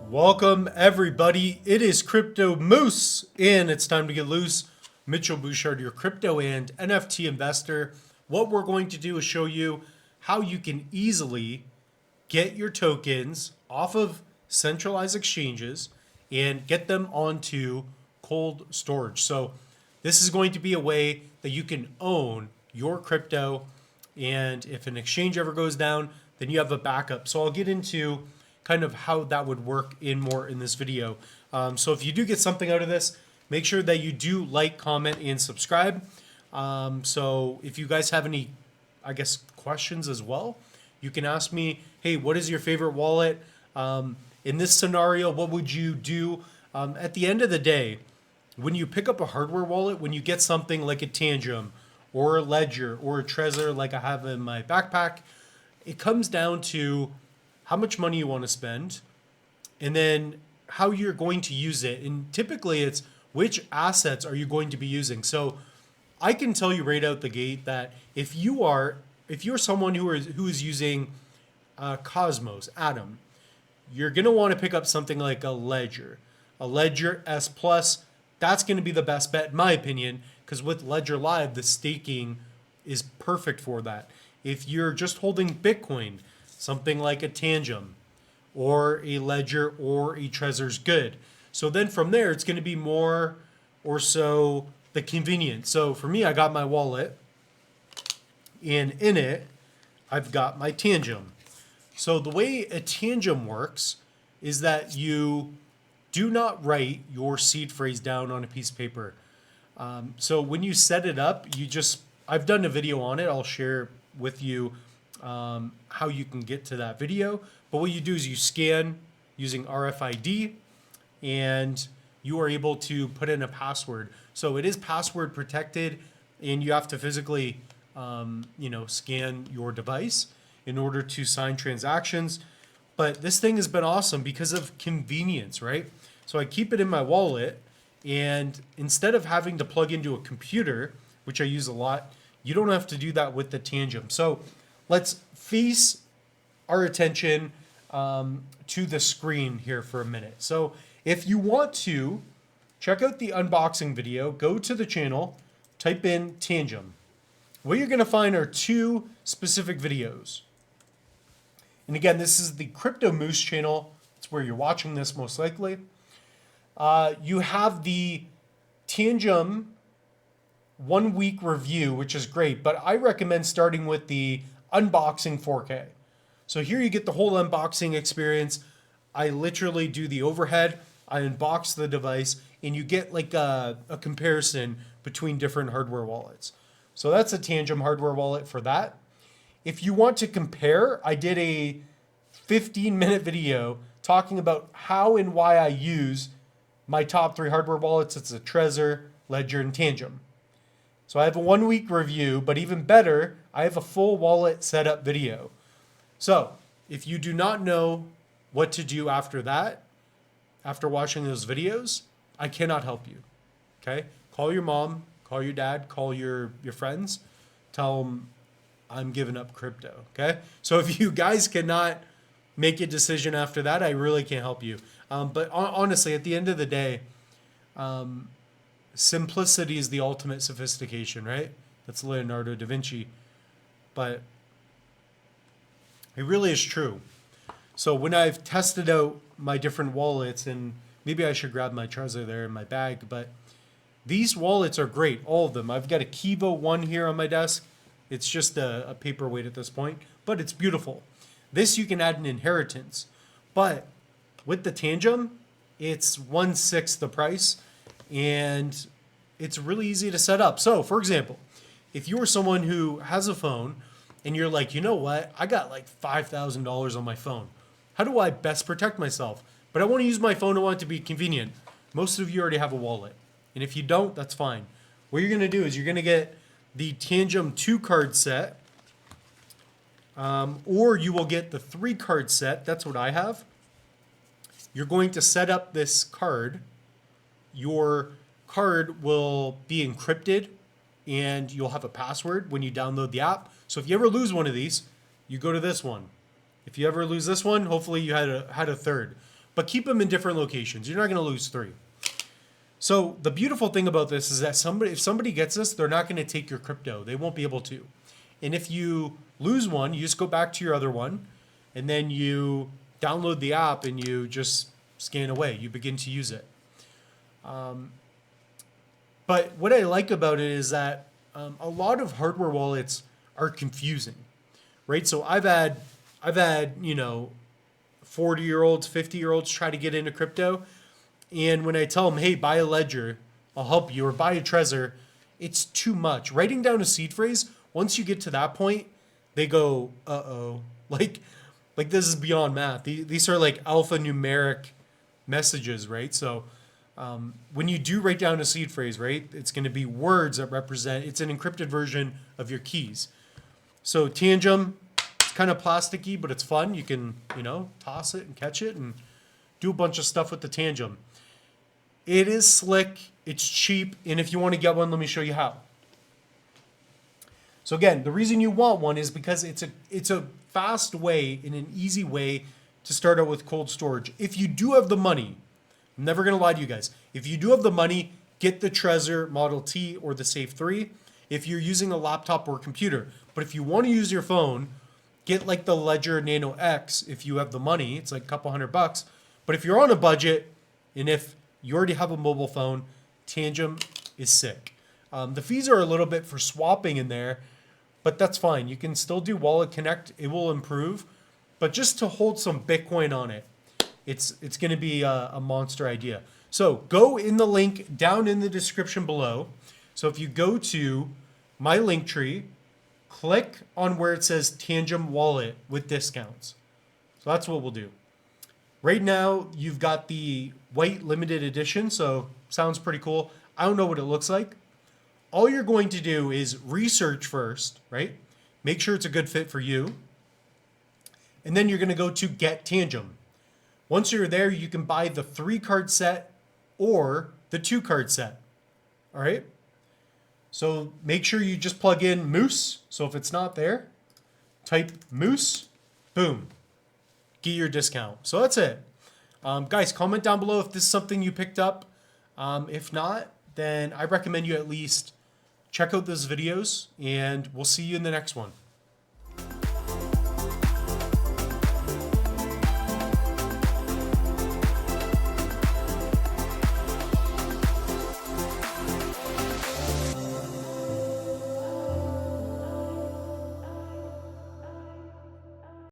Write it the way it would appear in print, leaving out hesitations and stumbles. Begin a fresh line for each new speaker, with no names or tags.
Welcome everybody. It is Crypto Moose and it's time to get loose. Mitchell Bouchard, your crypto and NFT investor. What we're going to do is show you how you can easily get your tokens off of centralized exchanges and get them onto cold storage. So this is going to be a way that you can own your crypto, and if an exchange ever goes down, then you have a backup. So I'll get into kind of how that would work in this video. So if you do get something out of this, make sure that you do like, comment, and subscribe. So if you guys have any, questions as well, you can ask me, hey, what is your favorite wallet? In this scenario, what would you do? At the end of the day, when you pick up a hardware wallet, when you get something like a Tangem or a Ledger or a Trezor like I have in my backpack, it comes down to how much money you want to spend, and then how you're going to use it. And typically it's which assets are you going to be using. So I can tell you right out the gate that if you're someone who is using Cosmos, Atom, you're going to want to pick up something like a Ledger S Plus. That's going to be the best bet in my opinion, because with Ledger Live, the staking is perfect for that. If you're just holding Bitcoin, something like a Tangem or a Ledger or a Trezor's good. So then from there, it's going to be more or so the convenience. So for me, I got my wallet, and in it, I've got my Tangem. So the way a Tangem works is that you do not write your seed phrase down on a piece of paper. So when you set it up, I've done a video on it. I'll share with you how you can get to that video. But what you do is you scan using RFID, and you are able to put in a password. So it is password protected, and you have to physically, scan your device in order to sign transactions. But this thing has been awesome because of convenience, right? So I keep it in my wallet, and instead of having to plug into a computer, which I use a lot, you don't have to do that with the Tangem. So let's face our attention to the screen here for a minute. So if you want to check out the unboxing video, go to the channel, type in Tangem. What you're going to find are two specific videos. And again, this is the Crypto Moose channel. It's where you're watching this most likely. You have the Tangem 1 week review, which is great, but I recommend starting with the unboxing 4K. So here you get the whole unboxing experience. I literally do the overhead, I unbox the device, and you get like a comparison between different hardware wallets. So that's a Tangem hardware wallet for that. If you want to compare, I did a 15-minute video talking about how and why I use my top 3 hardware wallets. It's a Trezor, Ledger, and Tangem. So I have a 1 week review, but even better, I have a full wallet setup video. So if you do not know what to do after that, after watching those videos, I cannot help you. Okay? Call your mom, call your dad, call your friends, tell them I'm giving up crypto. Okay? So if you guys cannot make a decision after that, I really can't help you. But honestly, at the end of the day, simplicity is the ultimate sophistication, right? That's Leonardo da Vinci. But it really is true. So when I've tested out my different wallets, and maybe I should grab my Trezor there in my bag, but these wallets are great, all of them. I've got a Kivo one here on my desk. It's just a paperweight at this point, but it's beautiful. This you can add an inheritance. But with the Tangem, it's 1/6 the price, and it's really easy to set up. So for example, if you're someone who has a phone and you're like, you know what, I got like $5,000 on my phone. How do I best protect myself? But I want to use my phone, I want it to be convenient. Most of you already have a wallet. And if you don't, that's fine. What you're going to do is you're going to get the Tangem 2 card set, or you will get the 3 card set. That's what I have. You're going to set up this card. Your card will be encrypted, and you'll have a password when you download the app. So if you ever lose one of these, you go to this one. If you ever lose this one, hopefully you had a third. but keep them in different locations. You're not going to lose 3. So the beautiful thing about this is that if somebody gets this, they're not going to take your crypto. They won't be able to. And if you lose one, you just go back to your other one, and then you download the app and you just scan away. You begin to use it. But what I like about it is that a lot of hardware wallets are confusing, right? So I've had 40-year-olds, 50-year-olds try to get into crypto. And when I tell them, hey, buy a ledger, I'll help you, or buy a Trezor, it's too much. Writing down a seed phrase, once you get to that point, they go, uh-oh. Like this is beyond math. These are like alphanumeric messages, right? So when you do write down a seed phrase, right, it's going to be words that represent, it's an encrypted version of your keys. So Tangem, it's kind of plasticky, but it's fun. You can, toss it and catch it and do a bunch of stuff with the Tangem. It is slick, it's cheap, and if you want to get one, let me show you how. So again, the reason you want one is because it's a fast way and an easy way to start out with cold storage. If you do have the money, I'm never going to lie to you guys. If you do have the money, get the Trezor Model T or the Safe 3 if you're using a laptop or computer. But if you want to use your phone, get like the Ledger Nano X if you have the money. It's like a couple $100. But if you're on a budget and if you already have a mobile phone, Tangem is sick. The fees are a little bit for swapping in there, but that's fine. You can still do Wallet Connect. It will improve. But just to hold some Bitcoin on it, it's going to be a monster idea. So go in the link down in the description below. So if you go to my link tree, click on where it says Tangem Wallet with discounts. So that's what we'll do. Right now, you've got the white limited edition, so sounds pretty cool. I don't know what it looks like. All you're going to do is research first, right? Make sure it's a good fit for you. And then you're going to go to Get Tangem. Once you're there, you can buy the 3-card set or the 2-card set. All right? So make sure you just plug in Moose. So if it's not there, type Moose, boom. Get your discount. So that's it. Guys, comment down below if this is something you picked up. If not, then I recommend you at least check out those videos, and we'll see you in the next one.